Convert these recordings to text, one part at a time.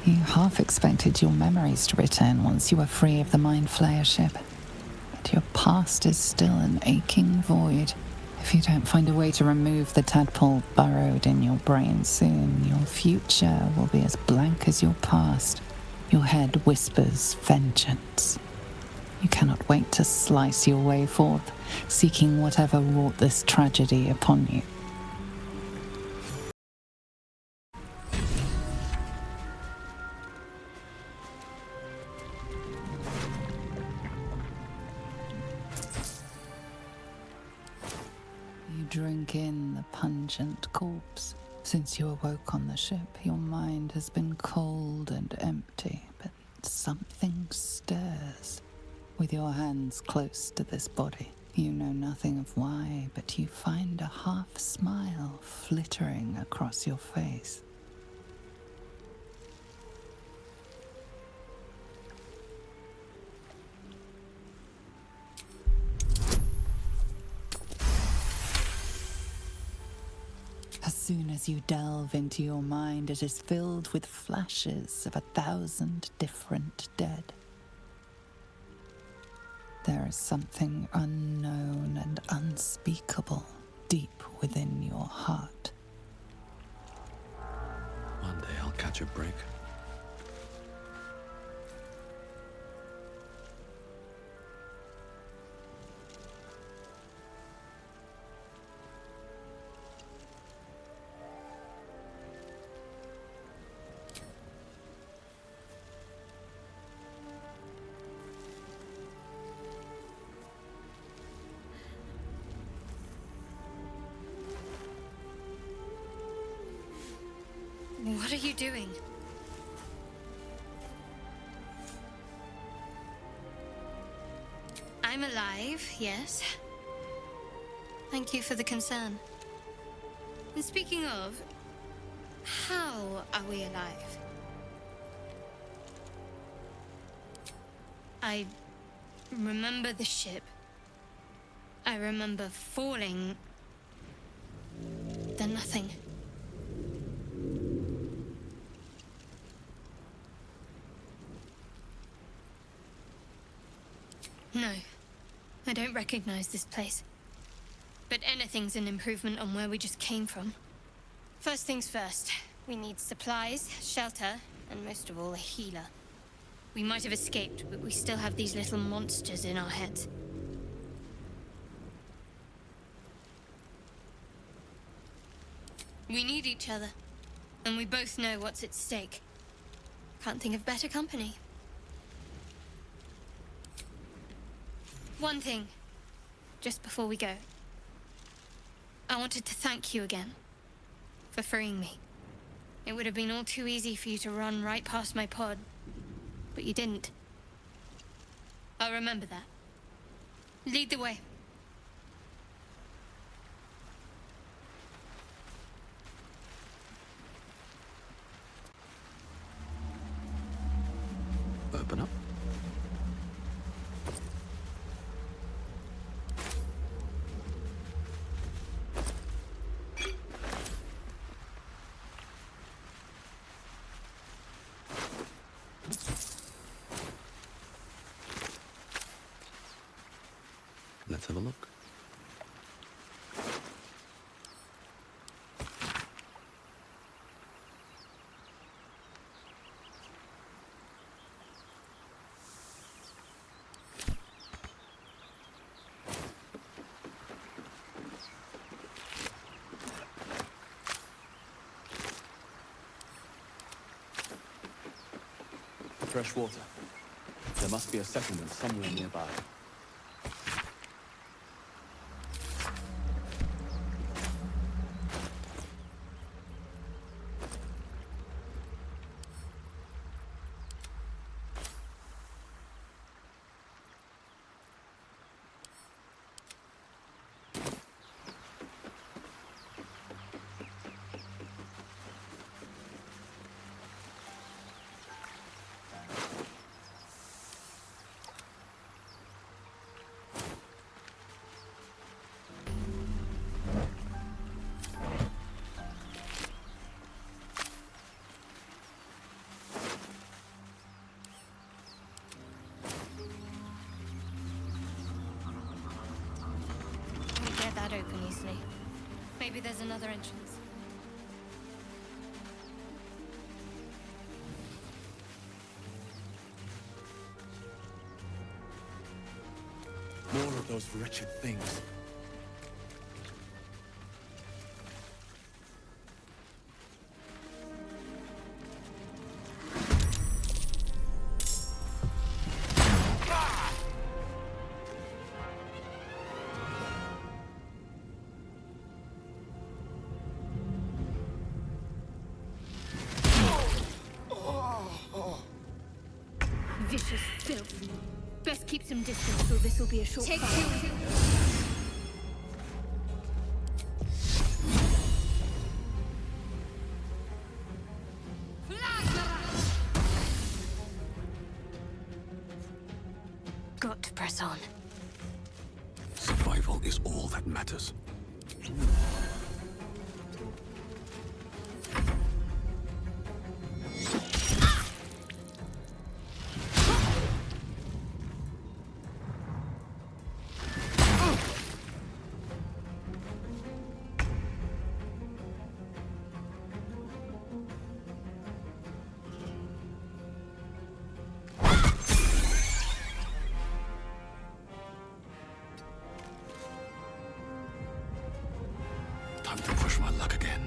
You half expected your memories to return once you were free of the Mind Flayer ship. But your past is still an aching void. If you don't find a way to remove the tadpole burrowed in your brain soon, your future will be as blank as your past. Your head whispers vengeance. You cannot wait to slice your way forth, seeking whatever wrought this tragedy upon you. You drink in the pungent corpse. Since you awoke on the ship, your mind has been cold and empty, but something stirs. With your hands close to this body, you know nothing of why, but you find a half smile flittering across your face. As soon as you delve into your mind, it is filled with flashes of 1,000 different dead. There is something unknown and unspeakable deep within your heart. One day I'll catch a break. What are you doing? I'm alive, yes. Thank you for the concern. And speaking of, how are we alive? I remember the ship. I remember falling. Then nothing. No, I don't recognize this place. But anything's an improvement on where we just came from. First things first, we need supplies, shelter, and most of all, a healer. We might have escaped, but we still have these little monsters in our heads. We need each other, and we both know what's at stake. Can't think of better company. One thing, just before we go. I wanted to thank you again for freeing me. It would have been all too easy for you to run right past my pod, but you didn't. I'll remember that. Lead the way. Open up. Let's have a look. Fresh water. There must be a settlement somewhere nearby. closely. Maybe there's another entrance. More of those wretched things. Vicious filth. Best keep some distance, so this will be a short fight. Take two. Got to press on. Survival is all that matters. Time to push my luck again.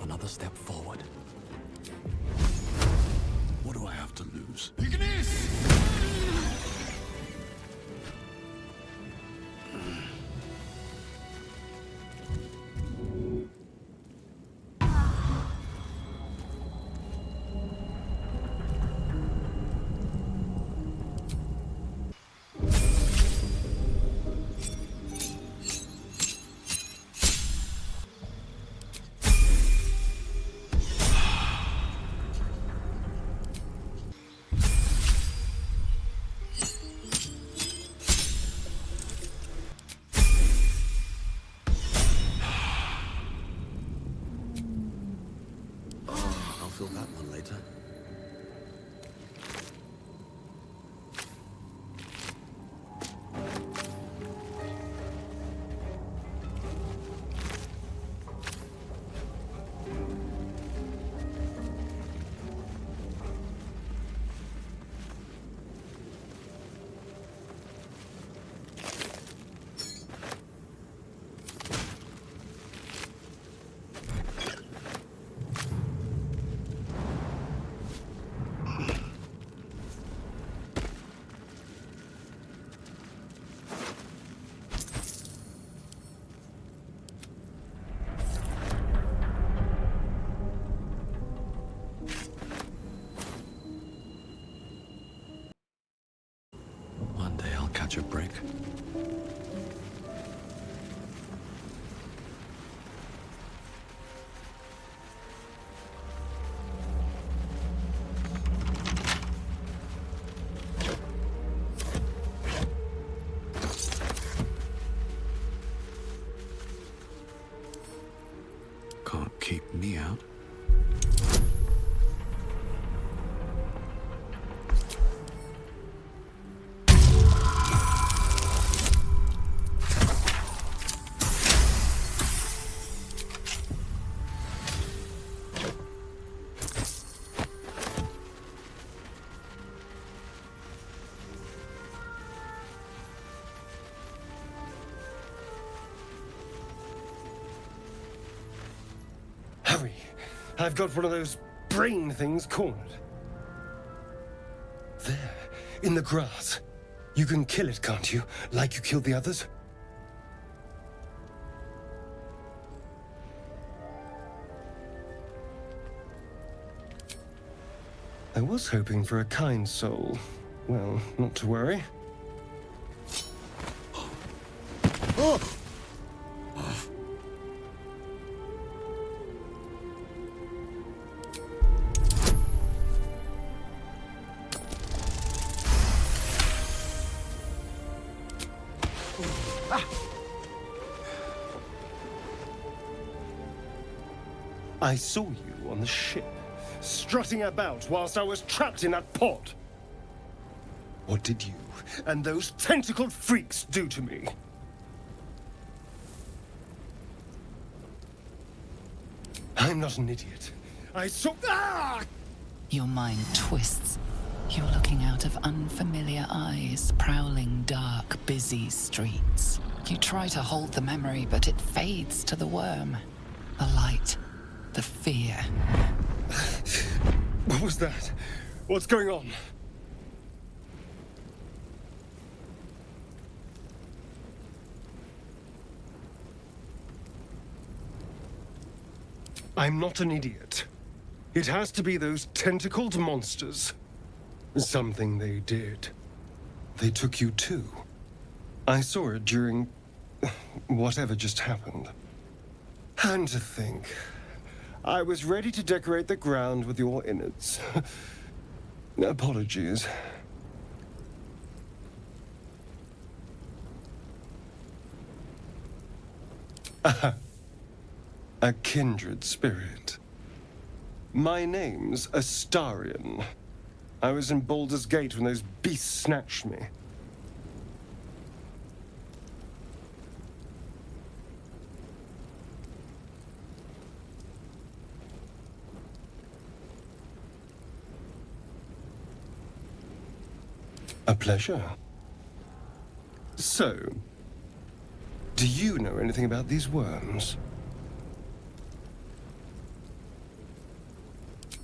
Another step forward. What do I have to lose? I'll fill that one later. Hurry! I've got one of those brain things cornered. There, in the grass. You can kill it, can't you? Like you killed the others? I was hoping for a kind soul. Well, not to worry. I saw you on the ship, strutting about whilst I was trapped in that pod. What did you and those tentacled freaks do to me? I'm not an idiot. I saw... Ah! Your mind twists. You're looking out of unfamiliar eyes, prowling dark, busy streets. You try to hold the memory, but it fades to the worm. The light. The fear. What was that? What's going on? I'm not an idiot. It has to be those tentacled monsters. Something they did. They took you too. I saw it during... whatever just happened. And to think... I was ready to decorate the ground with your innards. Apologies. A kindred spirit. My name's Astarion. I was in Baldur's Gate when those beasts snatched me. A pleasure. So, do you know anything about these worms?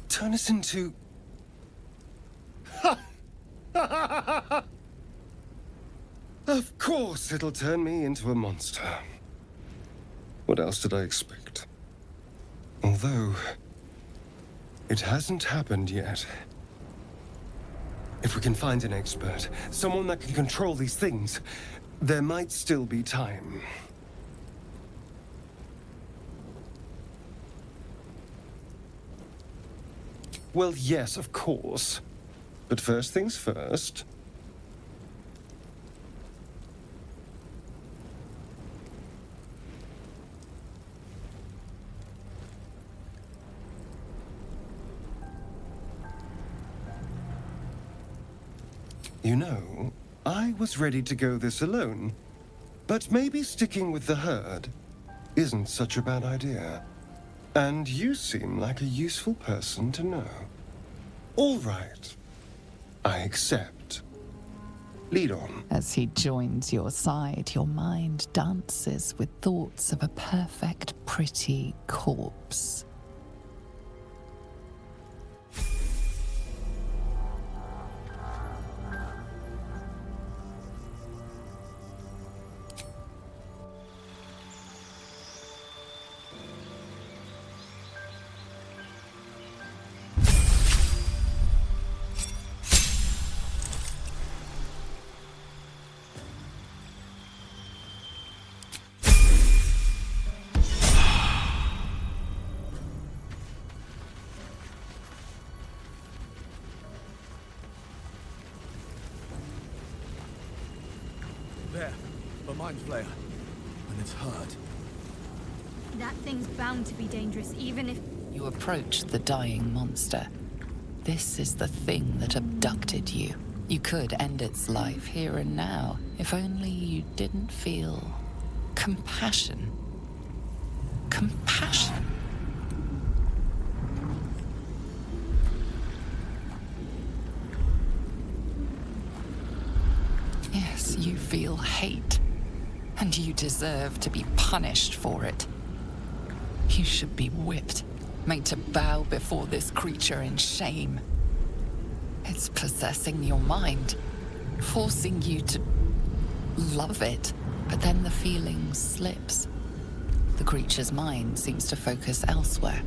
Turn us into... Of course it'll turn me into a monster. What else did I expect? Although, it hasn't happened yet. If we can find an expert, someone that can control these things, there might still be time. Well, yes, of course. But first things first. You know, I was ready to go this alone, but maybe sticking with the herd isn't such a bad idea. And you seem like a useful person to know. All right, I accept. Lead on. As he joins your side, your mind dances with thoughts of a perfect, pretty corpse. There, the Mind Flayer. And it's hurt. That thing's bound to be dangerous, even if... You approach the dying monster. This is the thing that abducted you. You could end its life here and now, if only you didn't feel compassion. Compassion. Yes, you feel hate, and you deserve to be punished for it. You should be whipped, made to bow before this creature in shame. It's possessing your mind, forcing you to love it, but then the feeling slips. The creature's mind seems to focus elsewhere.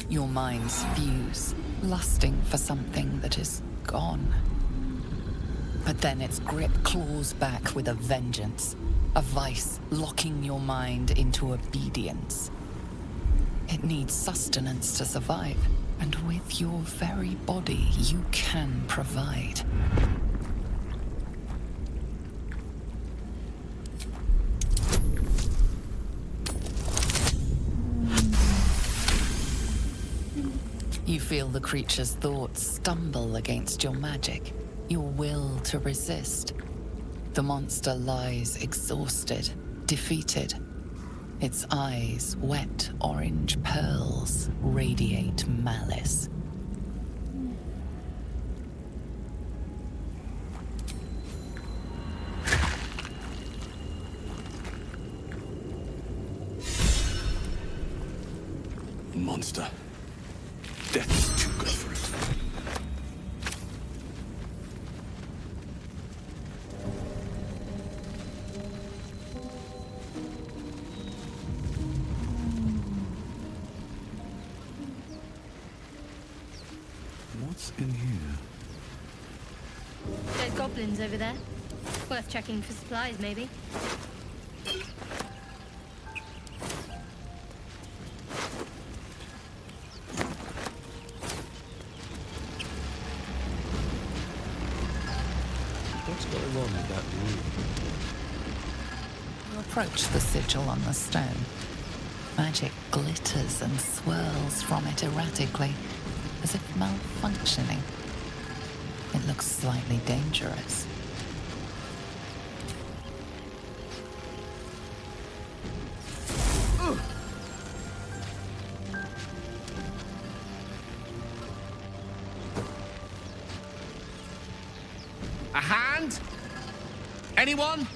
Your minds fuse, lusting for something that is gone. But then its grip claws back with a vengeance, a vice locking your mind into obedience. It needs sustenance to survive, and with your very body, you can provide. You feel the creature's thoughts stumble against your magic, your will to resist. The monster lies exhausted, defeated. Its eyes, wet orange pearls, radiate malice. Monster. Death is too good for it. What's in here? There's goblins over there. Worth checking for supplies, maybe. What's going on in that room? You approach the sigil on the stone. Magic glitters and swirls from it erratically, as if malfunctioning. It looks slightly dangerous. A hand? Anyone?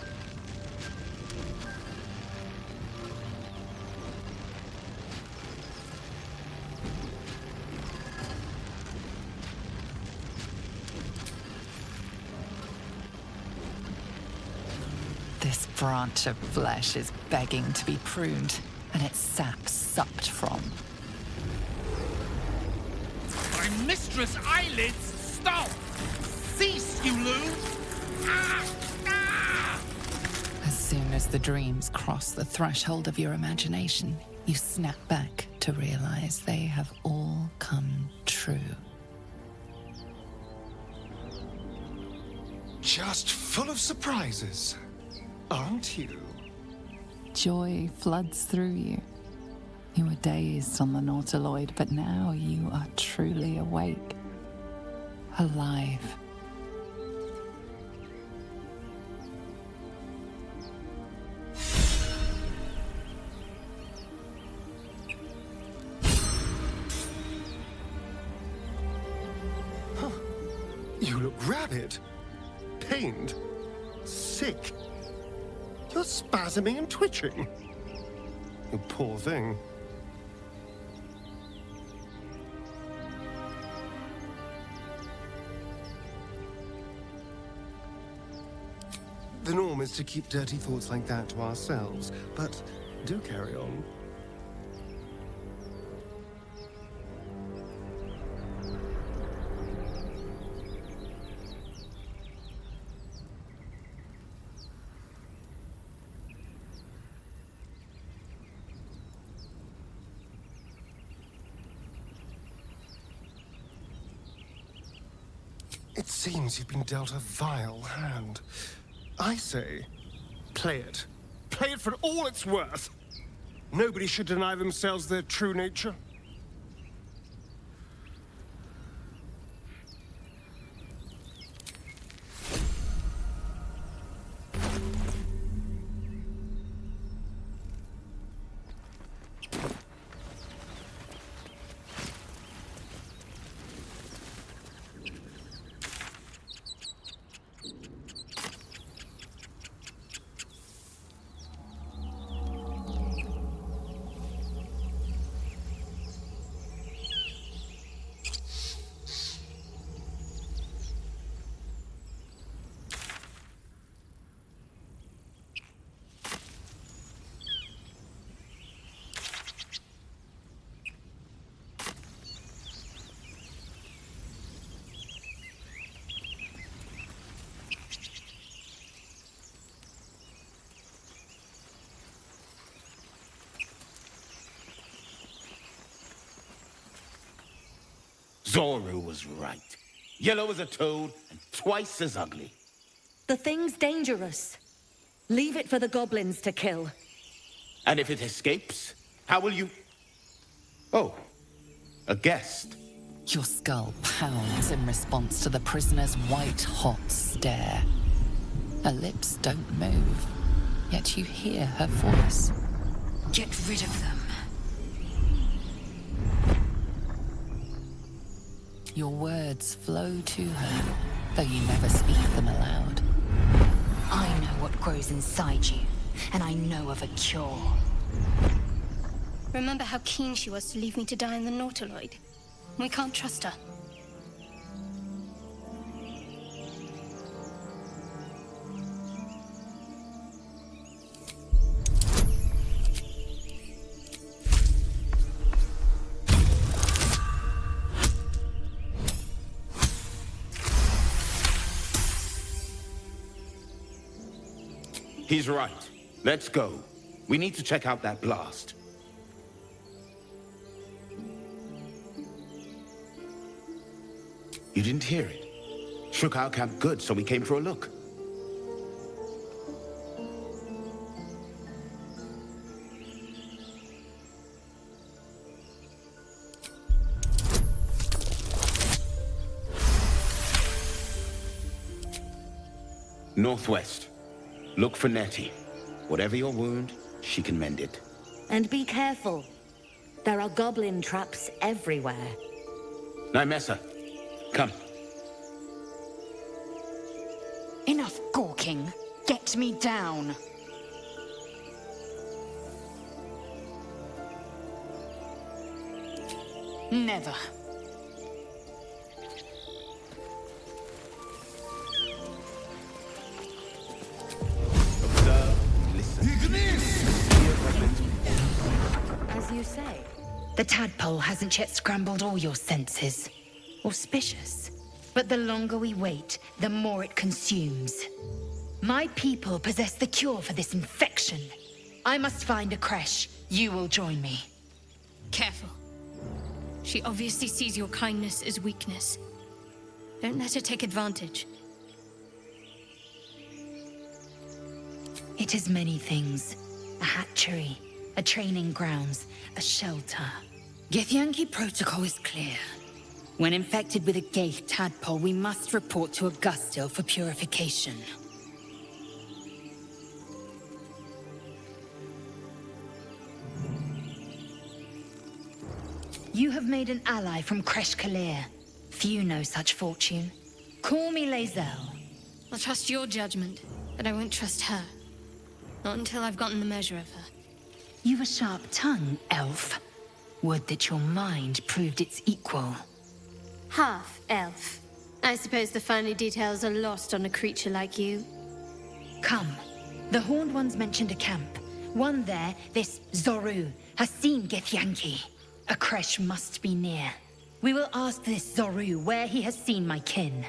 This branch of flesh is begging to be pruned, and its sap sucked from. My mistress' eyelids! Stop! Cease, you loon! Ah! Ah! As soon as the dreams cross the threshold of your imagination, you snap back to realize they have all come true. Just full of surprises, aren't you? Joy floods through you. You were dazed on the Nautiloid, but now you are truly awake. Alive. You look rabid, pained, sick. You're spasming and twitching. You poor thing. The norm is to keep dirty thoughts like that to ourselves, but do carry on. It seems you've been dealt a vile hand. I say, play it. Play it for all it's worth. Nobody should deny themselves their true nature. Zoru was right. Yellow as a toad and twice as ugly. The thing's dangerous. Leave it for the goblins to kill. And if it escapes, how will you... Oh, a guest. Your skull pounds in response to the prisoner's white-hot stare. Her lips don't move, yet you hear her voice. Get rid of them. Your words flow to her, though you never speak them aloud. I know what grows inside you, and I know of a cure. Remember how keen she was to leave me to die in the Nautiloid? We can't trust her. He's right. Let's go. We need to check out that blast. You didn't hear it? Shook our camp good, so we came for a look. Northwest. Look for Nettie. Whatever your wound, she can mend it. And be careful. There are goblin traps everywhere. Nymessa, come. Enough gawking. Get me down. Never. Observe, listen. As you say. The tadpole hasn't yet scrambled all your senses. Auspicious. But the longer we wait, the more it consumes. My people possess the cure for this infection. I must find a creche. You will join me. Careful. She obviously sees your kindness as weakness. Don't let her take advantage. It is many things. A hatchery, a training grounds, a shelter. Githyanki protocol is clear. When infected with a Gaith tadpole, we must report to Augustil for purification. You have made an ally from Kresh Kalir. Few know such fortune. Call me Lae'zel. I'll trust your judgment, but I won't trust her. Not until I've gotten the measure of her. You've a sharp tongue, elf. Would that your mind proved its equal. Half elf. I suppose the finer details are lost on a creature like you. Come. The Horned Ones mentioned a camp. One there, this Zoru, has seen Githyanki. A creche must be near. We will ask this Zoru where he has seen my kin.